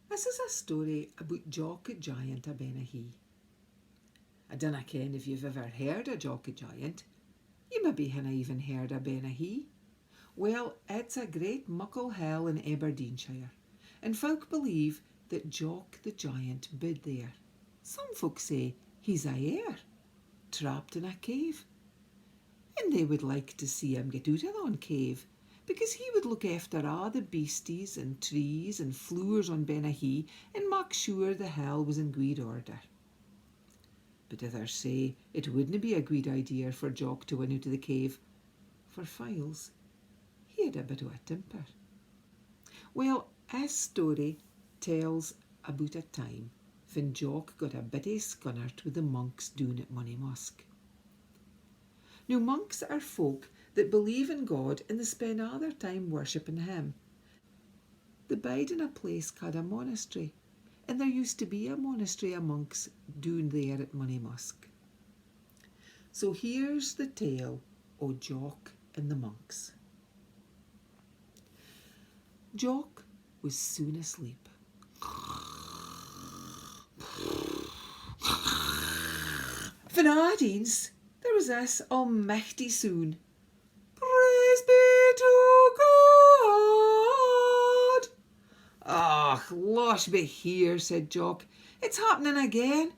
This is a story about Jock the Giant of Bennachie. I dinna ken if you've ever heard of Jock the Giant. You maybe hinna even heard of Bennachie. Well, it's a great muckle hill in Aberdeenshire, and folk believe that Jock the Giant bid there. Some folk say he's a heir, trapped in a cave, and they would like to see him get out of that cave, because he would look after all the beasties and trees and flowers on Bennachie and make sure the hill was in good order. But others say it wouldn't be a good idea for Jock to win out of the cave, for files he had a bit of a temper. Well, this story tells about a time when Jock got a bit scunnert with the monks down at Monymusk. Now, monks are folk that believe in God and they spend all their time worshipping Him. They bide in a place called a monastery, and there used to be a monastery of monks down there at Monymusk. So here's the tale o' Jock and the monks. Jock was soon asleep. Van Ardens, there was this almighty soon. Praise be to God. Ah, losh be here, said Jock. It's happening again.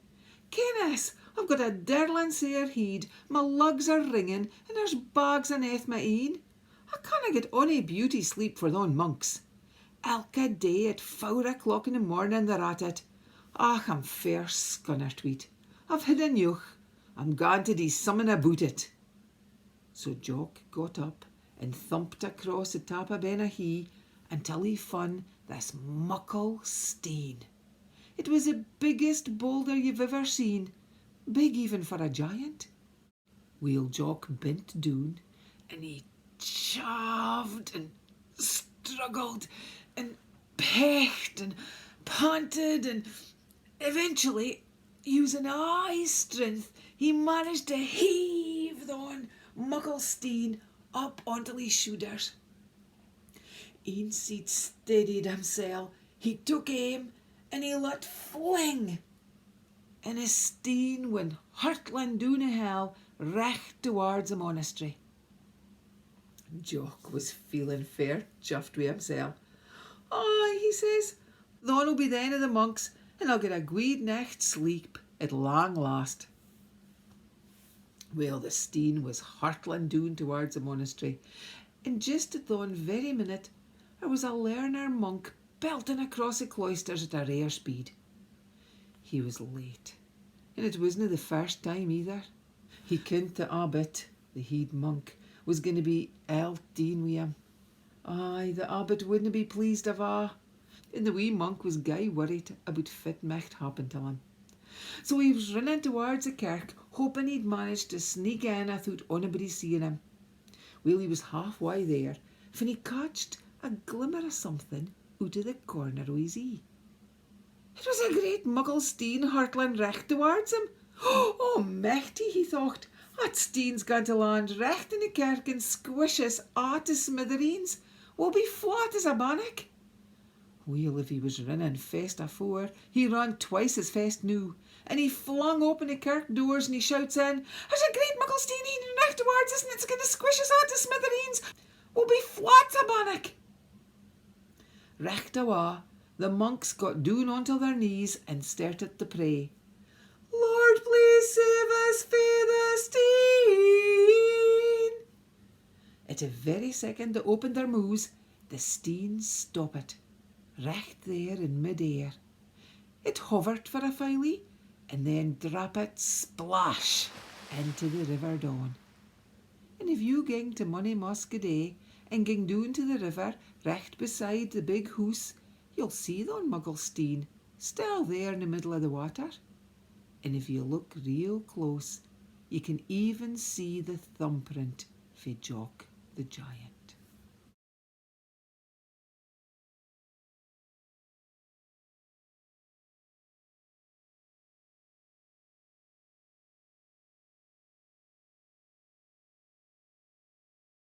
Kennis, I've got a dirling sair heed, my lugs are ringing, and there's bags aneath my een. I canna get ony beauty sleep for thon monks. Ilka day at 4 o'clock in the morning they're at it. Ach, I'm fair scunnert weet. I've had enough. I'm going to do something about it. So Jock got up and thumped across the top of Bennachie until he found this muckle steen. It was the biggest boulder you've ever seen, big even for a giant. Well, Jock bent down and he shoved and struggled and pecked and panted, and eventually, using all his strength, he managed to heave the muckle steen up onto his shoulders. Ance he'd steadied himself, he took aim and he let fling, and his steen went hurtling down the hill recht towards the monastery. Jock was feeling fair chuffed with himself. Aye, he says, thon'll be the end of the monks, and I'll get a good nicht's sleep at long last. Well, the steen was hurtling down towards the monastery, and just at thon very minute there was a learner monk belting across the cloisters at a rare speed. He was late, and it wasn't the first time either. He kent the abbot, the head monk, was going to be ill-dean with him. Aye, the abbot wouldn't be pleased of a', and the wee monk was gey worried about fit micht happen to him. So he was running towards the kirk, hoping he'd manage to sneak in without anybody seeing him. Well, he was halfway there when he catched a glimmer of something out of the corner of his eye. It was a great muckle steen hurtling recht towards him. Oh, mighty, he thought, that steen's going to land recht in the kirk and squish us all to smithereens. We'll be flat as a bannock. Well, if he was running fast afore, he ran twice as fast now, and he flung open the kirk doors and he shouts in, there's a great muckle steen heading recht towards us and it's going to squish us all to smithereens. We'll be flat as a bannock. Recht awa, the monks got down onto their knees and started to pray. Lord, please save us fae the steen. At the very second they opened their mouths, the steen stopped, recht there in mid-air. It hovered for a while, and then dropped splash into the river Don. And if you ging to Monymusk a day and ging down to the river recht beside the big house, you'll see the muckle steen still there in the middle of the water. And if you look real close, you can even see the thumbprint for Jock the Giant.